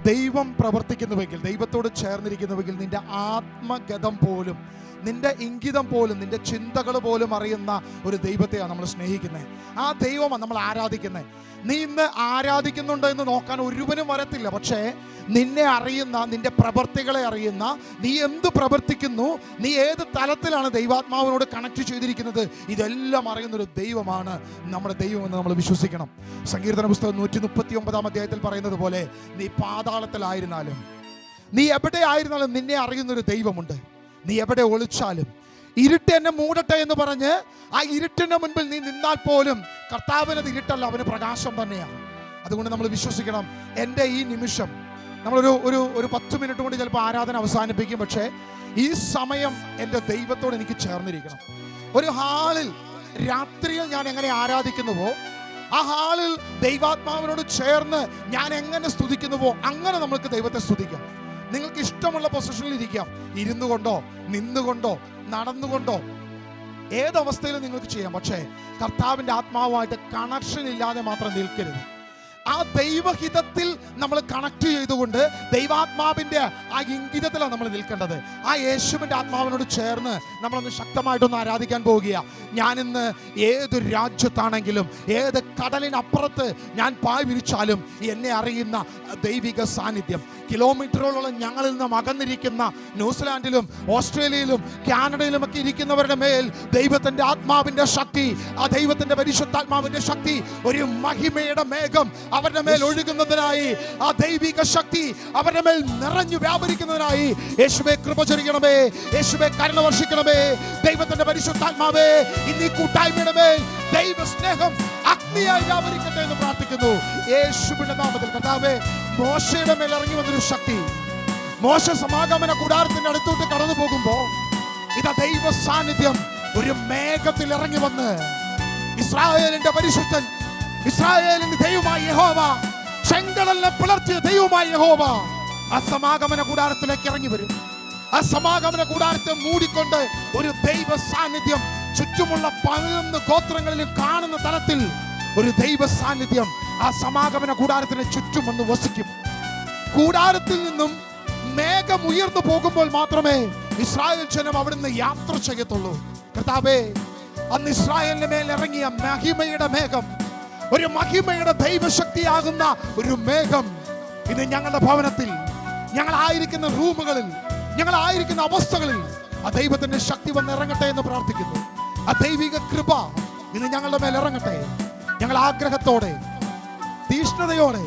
ദൈവം പ്രവർത്തിക്കുന്നുവെങ്കിൽ, ദൈവത്തോട് ചേർന്നിരിക്കുന്നുവെങ്കിൽ, നിന്റെ ആത്മഗതം പോലും, നിന്റെ ഇംഗിതം പോലും, നിന്റെ ചിന്തകൾ പോലും അറിയുന്ന ഒരു ദൈവത്തെയാണ് നമ്മൾ സ്നേഹിക്കുന്നത്. ആ ദൈവമാണ് നമ്മൾ ആരാധിക്കുന്നത്. നീ ഇന്ന് ആരാധിക്കുന്നുണ്ടോ എന്ന് നോക്കാൻ ഒരുവനും വരത്തില്ല. പക്ഷേ നിന്നെ അറിയുന്ന, നിന്റെ പ്രവർത്തികളെ അറിയുന്ന, നീ എന്ത് പ്രവർത്തിക്കുന്നു, നീ ഏത് തലത്തിലാണ് ദൈവാത്മാവിനോട് കണക്ട് ചെയ്തിരിക്കുന്നത്, ഇതെല്ലാം അറിയുന്നൊരു ദൈവമാണ് നമ്മുടെ ദൈവമെന്ന് നമ്മൾ വിശ്വസിക്കണം. സങ്കീർത്തന പുസ്തകം 139 അധ്യായത്തിൽ പറയുന്നത് പോലെ, നീ പാതാളത്തിലായിരുന്നാലും, നീ എവിടെ ആയിരുന്നാലും നിന്നെ അറിയുന്നൊരു ദൈവമുണ്ട്. നീ എവിടെ ഒളിച്ചാലും, ഇരുട്ട് എന്നെ മൂടട്ടെ എന്ന് പറഞ്ഞ് ആ ഇരുട്ടിന്റെ മുൻപിൽ നീ നിന്നാൽ പോലും കർത്താവിനത് ഇരുട്ടല്ല, അവന് പ്രകാശം തന്നെയാണ്. അതുകൊണ്ട് നമ്മൾ വിശ്വസിക്കണം, എൻ്റെ ഈ നിമിഷം നമ്മളൊരു ഒരു 10 മിനിറ്റ് കൊണ്ട് ചിലപ്പോൾ ആരാധന അവസാനിപ്പിക്കും. പക്ഷേ ഈ സമയം എൻ്റെ ദൈവത്തോട് എനിക്ക് ചേർന്നിരിക്കണം. ഒരു ഹാളിൽ രാത്രിയിൽ ഞാൻ എങ്ങനെ ആരാധിക്കുന്നുവോ, ആ ഹാളിൽ ദൈവാത്മാവിനോട് ചേർന്ന് ഞാൻ എങ്ങനെ സ്തുതിക്കുന്നുവോ, അങ്ങനെ നമുക്ക് ദൈവത്തെ സ്തുതിക്കാം. നിങ്ങൾക്ക് ഇഷ്ടമുള്ള പൊസിഷനിൽ ഇരിക്കാം, ഇരുന്നു കൊണ്ടോ, നിന്നുകൊണ്ടോ, നടന്നുകൊണ്ടോ, ഏതവസ്ഥയിലും നിങ്ങൾക്ക് ചെയ്യാം. പക്ഷേ കർത്താവിൻ്റെ ആത്മാവുമായിട്ട് കണക്ഷൻ ഇല്ലാതെ മാത്രം നിൽക്കരുത്. ആ ദൈവഹിതത്തിൽ നമ്മൾ കണക്ട് ചെയ്തുകൊണ്ട് ദൈവാത്മാവിൻ്റെ ആ ഇംഗിതത്തിലാണ് നമ്മൾ നിൽക്കേണ്ടത്. ആ യേശുവിൻ്റെ ആത്മാവിനോട് ചേർന്ന് നമ്മളൊന്ന് ശക്തമായിട്ടൊന്ന് ആരാധിക്കാൻ പോവുകയാണ്. ഞാനിന്ന് ഏത് രാജ്യത്താണെങ്കിലും, ഏത് കടലിനപ്പുറത്ത് ഞാൻ പായ് വിരിച്ചാലും എന്നെ അറിയുന്ന ദൈവിക സാന്നിധ്യം, കിലോമീറ്ററുകളോളം ഞങ്ങളിൽ നിന്ന് അകന്നിരിക്കുന്ന ന്യൂസിലാൻഡിലും ഓസ്ട്രേലിയയിലും കാനഡയിലും ഒക്കെ ഇരിക്കുന്നവരുടെ മേൽ ദൈവത്തിൻ്റെ ആത്മാവിൻ്റെ ശക്തി, ആ ദൈവത്തിൻ്റെ പരിശുദ്ധാത്മാവിൻ്റെ ശക്തി, ഒരു മഹിമയുടെ മേഘം അവരുടെ മേൽ ഒഴുകുന്നതിനായി, ആ ദൈവിക ശക്തി അവരുടെ മേൽ നിറഞ്ഞു വ്യാപരിക്കുന്നതിനായി യേശുവേ കൃപ ചൊരിയണമേ, യേശുവേ കരുണ വർഷിക്കണമേ. ദൈവത്തിന്റെ പരിശുദ്ധാത്മാവേ, ഇന്ന് ഈ കൂട്ടായ്മയുടെ മേൽ ദൈവ സ്നേഹം അഗ്നിയായി വ്യാപരിക്കട്ടെ എന്ന് പ്രാർത്ഥിക്കുന്നു യേശുവിന്റെ നാമത്തിൽ. കർത്താവേ, മോശയുടെ മേൽ ഇറങ്ങി വന്നൊരു ശക്തി, മോശ സമാഗമന കൂടാരത്തിന്റെ അടുത്തോട്ട് കടന്നു പോകുമ്പോ ഇതാ ദൈവ സാന്നിധ്യം ഒരു മേഘത്തിൽ ഇറങ്ങി വന്ന്, ഇസ്രായേലിന്റെ പരിശുദ്ധൻ, ഇസ്രായേലിന്റെ ദൈവമായ യഹോവ, ചെങ്കടലിനെ പിളർത്തിയ ദൈവമായ യഹോവ ആ സമാഗമന കൂടാരത്തിലേക്ക് ഇറങ്ങി വരും. ആ സമാഗമന കൂടാരത്തെ മൂടിക്കൊണ്ട് ഒരു ദൈവ സാന്നിധ്യം ചുറ്റുമുള്ള 11 ഗോത്രങ്ങളിലും കാണുന്ന തലത്തിൽ ഒരു ദൈവ സാന്നിധ്യം ആ സമാഗമന കൂടാരത്തിന് ചുറ്റും വന്ന് വസിക്കും. കൂടാരത്തിൽ നിന്നും മേഘം ഉയർന്നു പോകുമ്പോൾ മാത്രമേ ഇസ്രായേൽ ജനം അവിടുന്ന് യാത്ര ചെയ്യത്തുള്ളൂ. കർത്താവേ, അന്ന് ഇസ്രായേലിന്റെ മേൽ ഇറങ്ങിയ മഹിമയുടെ മേഘം, ഒരു മഹിമയുടെ ദൈവശക്തിയാകുന്ന ഒരു മേഘം ഇന്ന് ഞങ്ങളുടെ ഭവനത്തിൽ, ഞങ്ങളായിരിക്കുന്ന റൂമുകളിൽ, ഞങ്ങളായിരിക്കുന്ന അവസ്ഥകളിൽ ആ ദൈവത്തിന്റെ ശക്തി വന്ന് ഇറങ്ങട്ടെ എന്ന് പ്രാർത്ഥിക്കുന്നു. ആ ദൈവിക കൃപ ഇന്ന് ഞങ്ങളുടെ മേൽ ഇറങ്ങട്ടെ. ഞങ്ങൾ ആഗ്രഹത്തോടെ, തീഷ്ണതയോടെ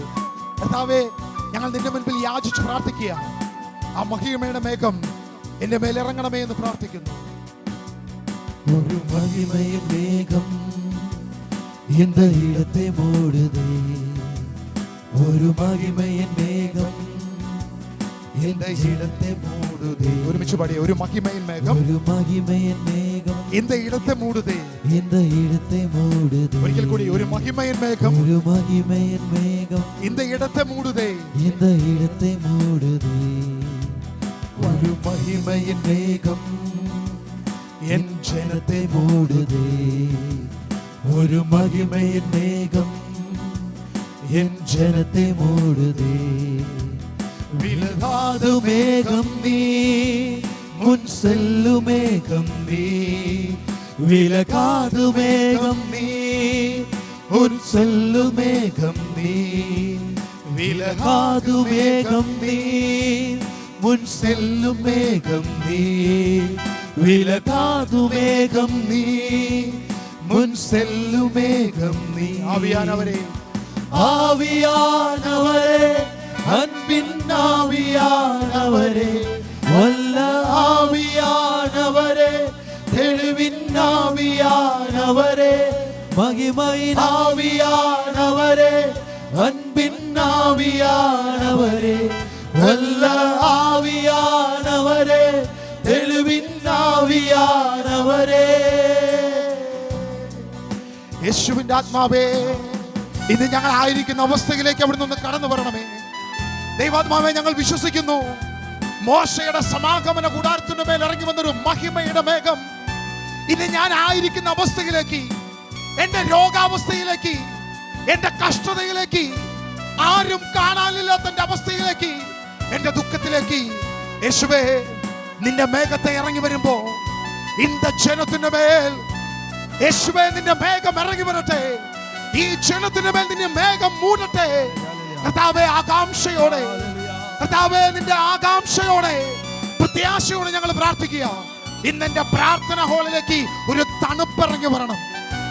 കർത്താവേ, ഞങ്ങൾ നിന്റെ മുൻപിൽ യാചിച്ച് പ്രാർത്ഥിക്കുക. ആ മഹിമയുടെ മേഘം എന്റെ മേൽ ഇറങ്ങണമേ എന്ന് പ്രാർത്ഥിക്കുന്നു. ഒരു മഹിമയും മേഘം இந்த இடத்தை மூடுதே, ஒரு மகிமையின் மேகம் இந்த இடத்தை மூடுதே. ഒരുമിച്ച് പാടിയ ഒരു മഹിമയിൻ മേഘം, ഒരു മഹിമയിൻ മേഘം இந்த இடத்தை மூடுதே, இந்த இடத்தை மூடுதே. ഒരിക്കൽ കൂടി, ഒരു മഹിമയിൻ മേഘം, ഒരു മഹിമയിൻ മേഘം இந்த இடத்தை மூடுதே, இந்த இடத்தை மூடுதே. ഒരു മഹിമയിൻ മേഘം എൻ ജനത്തെ മൂടുതേ, ഒരു മഹിമയിൻ മേഘം എൻ ജനത്തെ മൂടുതേ. വിലകാതു മേഘം നീ, മുൻ സെല്ലു മേഘം നീ, വിലകാതു മേഘം നീ, മുൻ സെല്ലു മേഘം നീ, വിലകാതു മേഘം നീ, മുൻ സെല്ലു മേഘം നീ, വിലകാതു മേഘം നീ, മുൻ സെല്ലു മേഘം നീ. ആവിയാനവരെ, ആവിയാനവരെ, അൻപിൻ ആവിയാനവരെ, വല്ല ആവിയാനവരെ, തെളിവിൻ ആവിയാനവരെ, മഹിമയിൻ ആവിയാനവരെ, അൻപിൻ ആവിയാനവരെ, വല്ല ആവിയാനവരെ, തെളിവിൻ ആവിയാനവരെ. യേശുവിന്റെ ആത്മാവേ, ഇന്ന് ഞങ്ങൾ ആയിരിക്കുന്ന അവസ്ഥയിലേക്ക് അവിടുന്ന് ഒന്ന് കടന്നു വരണമേ. ദൈവാത്മാവേ, ഞങ്ങൾ വിശ്വസിക്കുന്നു, മോശയുടെ സമാഗമന കൂടാരത്തിന്റെ മേൽ ഇറങ്ങി വന്നൊരു മഹിമയുടെ മേഘം ഇന്ന് ഞാൻ ആയിരിക്കുന്ന അവസ്ഥയിലേക്ക്, എന്റെ രോഗാവസ്ഥയിലേക്ക്, എന്റെ കഷ്ടതയിലേക്ക്, ആരും കാണാനില്ലാത്ത എന്റെ അവസ്ഥയിലേക്ക്, എന്റെ ദുഃഖത്തിലേക്ക് യേശുവേ നിന്റെ മേഘത്തെ ഇറങ്ങി വരുമ്പോ ഇന്ന ജനത്തിന്റെ മേൽ യേശുവേ നിന്റെ മേഘം ഇറങ്ങി വരട്ടെ. ഈ ജനത്തിന്റെ മേൽ നിന്റെ മേഘം മൂടട്ടെ. കർത്താവേ ആകാംക്ഷയോടെ, കർത്താവേ നിന്റെ ആകാംക്ഷയോടെ പ്രത്യാശയോടെ ഞങ്ങൾ പ്രാർത്ഥിക്കുക. ഇന്ന് എന്റെ പ്രാർത്ഥന ഹാളിലേക്ക് ഒരു തണുപ്പിറങ്ങി വരണം.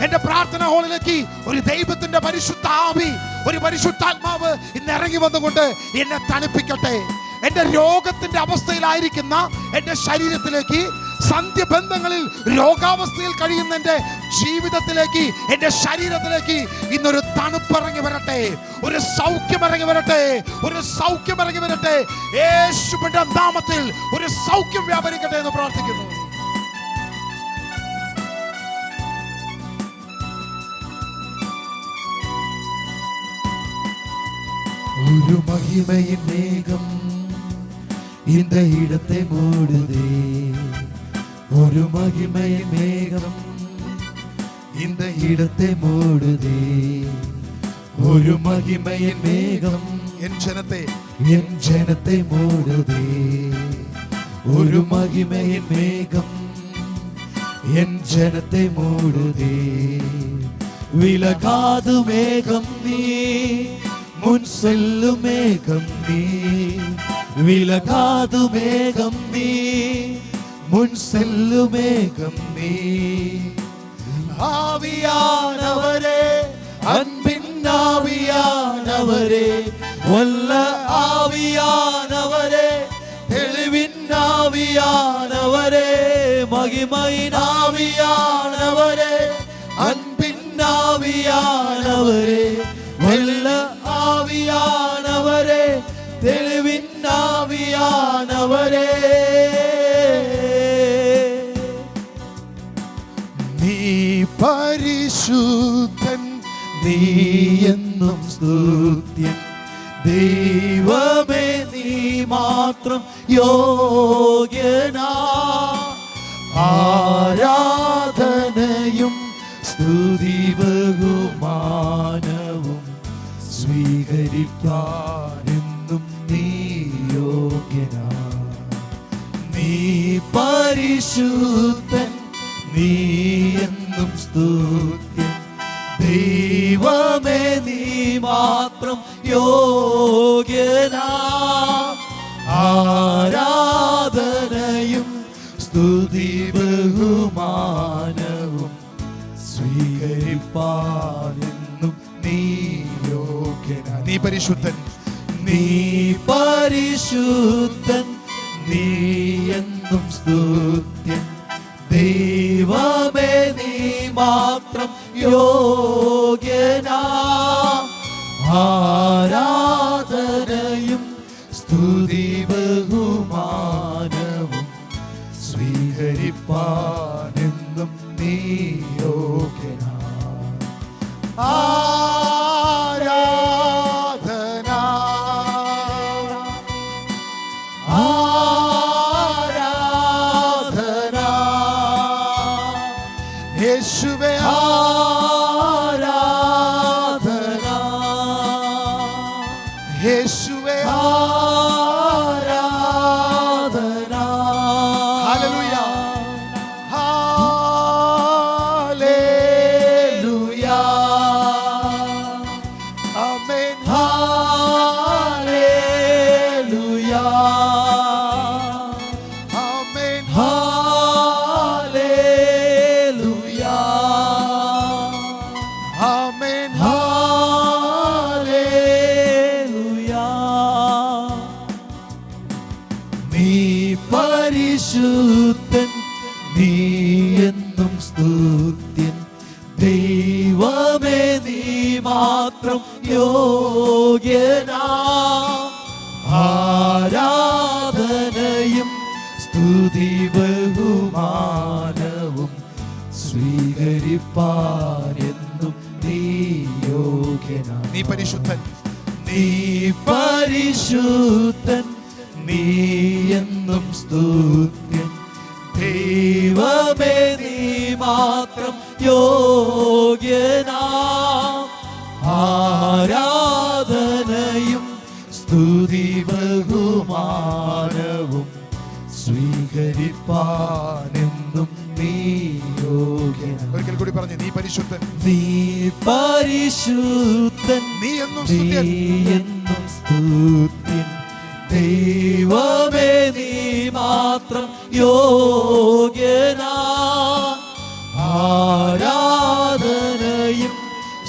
എന്റെ പ്രാർത്ഥന ഹാളിലേക്ക് ഒരു ദൈവത്തിന്റെ പരിശുദ്ധ ആവി, ഒരു പരിശുദ്ധാത്മാവ് ഇന്ന് ഇറങ്ങി വന്നുകൊണ്ട് എന്നെ തണുപ്പിക്കട്ടെ. എന്റെ രോഗത്തിന്റെ അവസ്ഥയിലായിരിക്കുന്ന എന്റെ ശരീരത്തിലേക്ക്, സന്ധ്യബന്ധങ്ങളിൽ രോഗാവസ്ഥയിൽ കഴിയുന്ന എന്റെ ജീവിതത്തിലേക്ക്, എന്റെ ശരീരത്തിലേക്ക് ഇന്നൊരു തണുപ്പിറങ്ങി വരട്ടെ, ഒരു സൗഖ്യം ഇറങ്ങി വരട്ടെ, ഒരു സൗഖ്യം ഇറങ്ങി വരട്ടെ. യേശുവിന്റെ നാമത്തിൽ ഒരു സൗഖ്യം വ്യാപരിക്കട്ടെ എന്ന് പ്രാർത്ഥിക്കുന്നു. ഒരു മഹിമയിൻ മേഘം இந்த இடத்தை மூடுதே. ஒரு மகிமையின் மேகம் இந்த இடத்தை மூடுதே. ஒரு மகிமையின் மேகம் என் ஜனத்தை மூடுதே. ஒரு மகிமையின் மேகம் என் ஜனத்தை மூடுதே. விலகாது மேகம் நீ, முன் செல்லும் மேகம் நீ. விலகாது மேகம் நீ, முன் செல்லும் மேகம் நீ. ஆவியானவரே, அன்பின் ஆவியானவரே, வல்ல ஆவியானவரே, தெளிவின் ஆவியானவரே, மகிமையின் ஆவியானவரே, அன்பின் ஆவியானவரே, வல்ல ஆவியானவரே, தெளிவின் ஆவியானவரே. നീ പരിശുദ്ധൻ, നീ എന്നും സ്തുത്യൻ. ദൈവമേ നീ മാത്രം യോഗ്യനാ. ആരാധനയും സ്തുതി ബഹുമാനവും സ്വീകരിക്കാനെന്നും നീ യോഗ്യനാ. നീ പരിശുദ്ധൻ, നീ എന്നും സ്തുത്യൻ. ദൈവമേ നീ മാത്രം യോഗ്യനാ. ആരാധനയും സ്തുതി ബഹുമാനവും സ്വീകരിപ്പാനെന്നും നീ യോഗ്യനാ. നീ പരിശുദ്ധൻ, നീ പരിശുദ്ധൻ, നീ എന്നും സ്തുത്യൻ. ദൈവമേ നീ മാത്രം യോഗ്യനാ. ആരാധനയും സ്തുതി ബഹുമാനവും സ്വീകരിപ്പാനെന്നും നീ യോഗ്യനാ. ആരാധന ആരാധന യേശുവേ ആരാധന യേശുവേ ആരാധന. Hallelujah hallelujah. Amen hallelujah. Amen hallelujah. Amen hallelujah. നീ പരിശുദ്ധൻ, നീ എന്നും സ്തുത്യൻ. ദൈവമേ നീ മാത്രം യോഗ്യനാ. ആരാധനയും സ്തുതി ബഹുമാനവും സ്വീകരിപ്പാനെന്നും നീ യോഗ്യനാ. നീ പരിശുദ്ധൻ, നീ പരിശുദ്ധൻ, നീ എന്നും സ്തുത്യൻ. ദൈവമേ നീ മാത്രം യോഗ്യനാ. ആരാധന സ്തുതി ബഹുമാനവും സ്വീകരിപ്പാനെന്നും നീ യോഗ്യൻ. ഒരിക്കൽ കൂടി പറഞ്ഞു, നീ പരിശുദ്ധൻ, നീ പരിശുദ്ധൻ, നീ എന്നും നീ സ്തുത്യൻ. എന്നും സ്തുത്യൻ. ദൈവമേ നീ മാത്രം യോഗ്യനാ. ആരാധനയും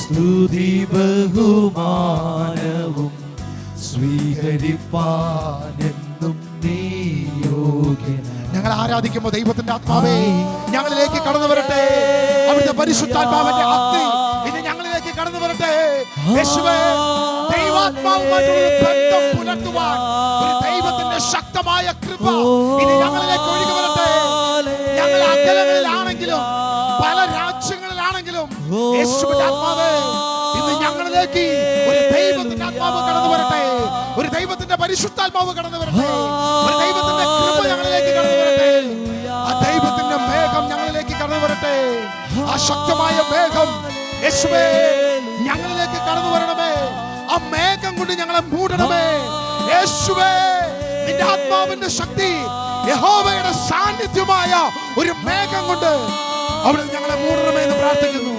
സ്തുതി ബഹുമാനവും സ്വീകരിപ്പാനെന്നും നീ യോഗ്യനാ. ഞങ്ങൾ ആരാധിക്കുമ്പോൾ ദൈവത്തിന്റെ ആത്മാവേ ഞങ്ങളിലേക്ക് കടന്നു വരട്ടെ. അവിടുത്തെ പരിശുദ്ധാത്മാവിന്റെ അഗ്നി ഇനി ഞങ്ങളിലേക്ക് കടന്നു വരട്ടെ. യേശുവേ, ദൈവാത്മാവുമായിട്ടുള്ള ഒരു ബന്ധം പുലർത്തുവാൻ ഒരു ദൈവത്തിന്റെ ശക്തമായ കൃപ ഇനി ഞങ്ങളിലേക്ക് ഒഴുകി വരട്ടെ. ഞങ്ങൾ അകലങ്ങളിലാണെങ്കിലും പല രാജ്യങ്ങളിലാണെങ്കിലും യേശുവിന്റെ ആത്മാവേ ഇന്ന് ഞങ്ങളിലേക്ക് ഒരു ദൈവത്തിന്റെ ആത്മാവ് കടന്നു വരട്ടെ. ഒരു ദൈവത്തിന്റെ പരിശുദ്ധാത്മാവ് കടന്നു വരട്ടെ. ഒരു ദൈവത്തിന്റെ കൃപ ഞങ്ങളിലേക്ക് കടന്നു വരട്ടെ. ആ ദൈവത്തിന്റെ മേഘം ഞങ്ങളിലേക്ക് കടന്നു വരട്ടെ. ആ ശക്തമായ മേഘം യേശുവേ ഞങ്ങളിലേക്ക് കടന്നു വരണമേ. ആ മേഘം കൊണ്ട് ഞങ്ങളെ മൂടണമേ. യേശുവേ, നിന്റെ ആത്മാവിന്റെ ശക്തി, യഹോവയുടെ സാന്നിധ്യമായ ഒരു മേഘം കൊണ്ട് അവിടെ ഞങ്ങളെ മൂടണമേ എന്ന് പ്രാർത്ഥിക്കുന്നു.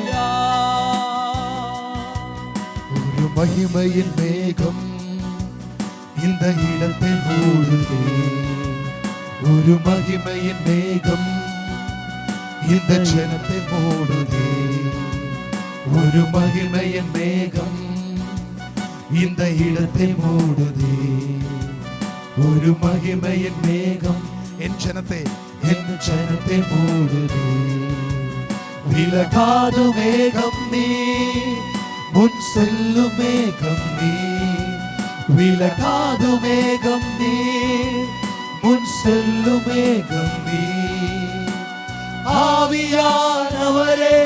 ഒരു മഹിമയിൻ മേഘം இந்த இடத்தை மூடுதே. ஒரு மகிமையின் மேகம் இந்த ஜனத்தை மூடுதே. ஒரு மகிமையின் மேகம் இந்த இடத்தை மூடுதே. ஒரு மகிமையின் மேகம் എൻ ജനത്തെ இந்த ஜனத்தை மூடுதே. விலகாது மேகம் நீ, முன் செல்லும் மேகம் நீ. விலகாது மேகம் நீ, முன் செல்லும் மேகம் நீ. ஆவியானவரே,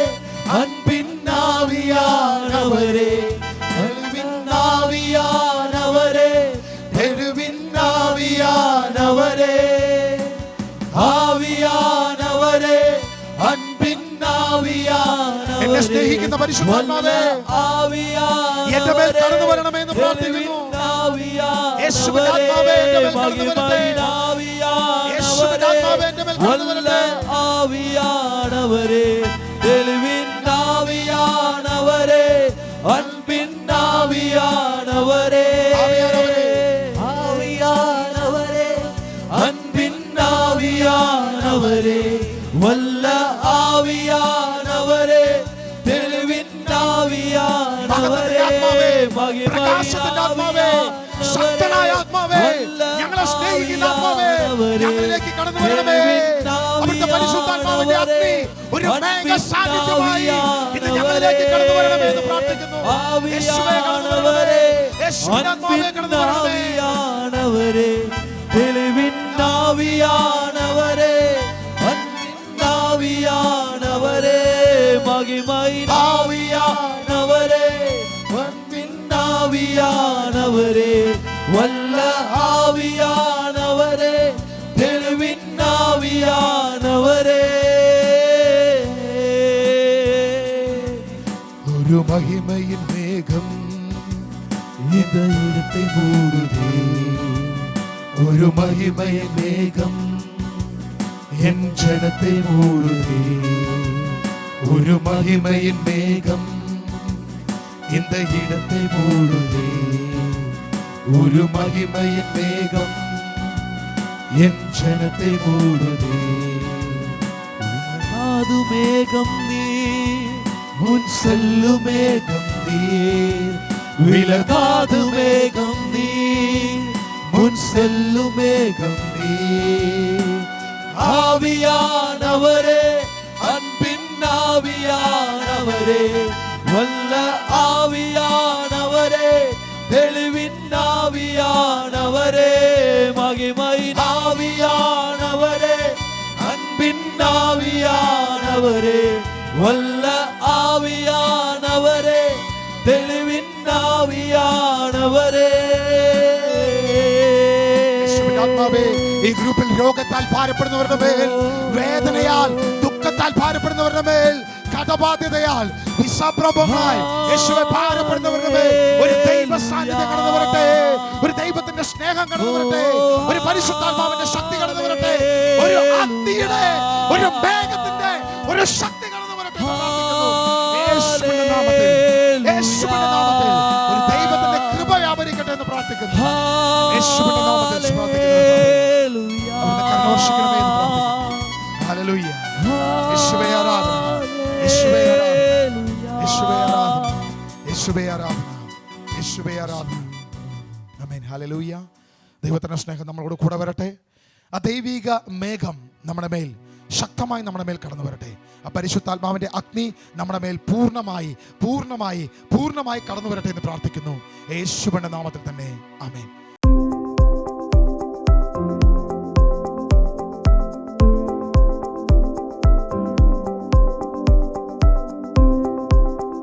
அன்பின் ஆவியானவரே, அன்பின் ஆவியானவரே, தெருவின் ஆவியானவரே. ആവിയാനവരേ, അൻപിൻ ആവിയാനവരേ, എന്നെ സ്നേഹിക്കുന്ന പരിശുദ്ധാത്മാവേ എന്റെ മേൽ കടന്നു വരണമേ എന്ന് പ്രാർത്ഥിക്കുന്നു. യേശുവിന്റെ ആത്മാവേ എന്റെ മേൽ കടന്നു വരട്ടെ. യേശുവിന്റെ ആത്മാവേ എന്റെ മേൽ കടന്നു വരട്ടെ. ആവിയാനവരേ, തെളിവിൻ ആവിയാനവരേ, അൻപിൻ ആവിയാനവരേ, ആവിയാനവരേ, അൻപിൻ ആവിയാനവരേ, വല്ല ആവിയാനവരേ, തെളിവിൻ ആവിയാനവരേ, പ്രകാശത്തിന്റെ ആത്മാവേ, ശക്തനായ ആത്മാവേ, ഞങ്ങളെ സ്നേഹിക്കുന്ന ആത്മാവേ, ഞങ്ങളിലേക്ക് കടന്നു വരണമേ. അവിടുത്തെ പരിശുദ്ധാത്മാവിന്റെ അഗ്നി ഒരു മേഘ സാന്നിധ്യമായി ഇത് ഞങ്ങളിലേക്ക് കടന്നു വരണമേ എന്ന് പ്രാർത്ഥിക്കുന്നു. യേശുവേ കടന്നു വരണമേ. യേശുവിന്റെ ആത്മാവേ കടന്നു വരണമേ. ആവിയാനവരേ, തെളിവിൻ ആവിയാനവരേ, അൻപിൻ ആവിയാനവരേ, മഹിമയിൻ ആവിയാനവരേ, അൻപിൻ ആവിയാനവരേ, വല്ല ആവിയാനവരേ, തെളിവിൻ ആവിയാനവരേ. ഒരു മഹിമയിൻ മേഘം இந்த இடத்தை மூடுதே. ஒரு மகிமையின் மேகம் என் ஜனத்தை மூடுதே. ஒரு மகிமையின் மேகம் இந்த இடத்தை மூடுதே. ஒரு மகிமையின் மேகம் என் ஜனத்தை மூடுதே. அது மேகம் நீர், முன் செல்லும் மேகம் நீர். விலகாது மேகம் நீர், முன் செல்லும் மேகம் நீர். ஆவியானவரே, அன்பின் ஆவியானவரே, வல்ல ஆவியானவரே, தெளிவின் ஆவியானவரே, மகிமையின் ஆவியானவரே, அன்பின் ஆவியானவரே, வல்ல ஆவியானவரே, തെളിവിൻ ആവിയാനവരേ. ഈ ഗ്രൂപ്പിൽ രോഗത്താൽ ഭാരപ്പെടുന്നവരുടെ മേൽ, വേദനയാൽ ദുഃഖത്താൽ ഭാരപ്പെടുന്നവരുടെ മേൽ, കടബാധ്യതയാൽ വിസപ്രഭമായി യേശുവേ ഭാരപ്പെടുന്നവരുടെ മേൽ ഒരു ദൈവ സാന്നിധ്യം കടന്നു വരട്ടെ. ഒരു ദൈവ അഭിഷേകം കടന്നു വരട്ടെ, ഒരു പരിശുദ്ധാത്മാവിന്റെ ശക്തി കടന്നു വരട്ടെ, ഒരു അഗ്നിയുടെ, ഒരു മേഘത്തിന്റെ ഒരു ശക്തി കടന്നു വരട്ടെ എന്ന് പ്രാർത്ഥിക്കുന്നു. യേശുവിന്റെ നാമത്തിൽ, യേശുവിന്റെ നാമത്തിൽ ഒരു ദൈവത്തിന്റെ കൃപ വ്യാപരിക്കട്ടെ എന്ന് പ്രാർത്ഥിക്കുന്നു. യേശുവിന്റെ നാമത്തിൽ പ്രാർത്ഥിക്കുന്നു. അവിടുന്ന് കർണോഷിക്കണമേ എന്ന് പ്രാർത്ഥിക്കുന്നു. ഹല്ലേലൂയ. യേശുവേ ആരാധന, യേശുവേ ആരാധന, യേശുവേ ആരാധന, യേശുവേ ആരാധന, യേശുവേ ആരാധന. ആമേൻ. ഹല്ലേലൂയ. ദൈവത്തിന്റെ സ്നേഹം നമ്മളോട് കൂടെ വരട്ടെ. ആ ദൈവിക മേഘം നമ്മുടെ മേൽ ശക്തമായി നമ്മുടെ മേൽ കടന്നു വരട്ടെ. ആ പരിശുദ്ധാത്മാവിന്റെ അഗ്നി നമ്മുടെ മേൽ പൂർണ്ണമായി പൂർണ്ണമായി പൂർണ്ണമായി കടന്നു വരട്ടെ എന്ന് പ്രാർത്ഥിക്കുന്നു. യേശുവിന്റെ നാമത്തിൽ തന്നെ. ആമേൻ.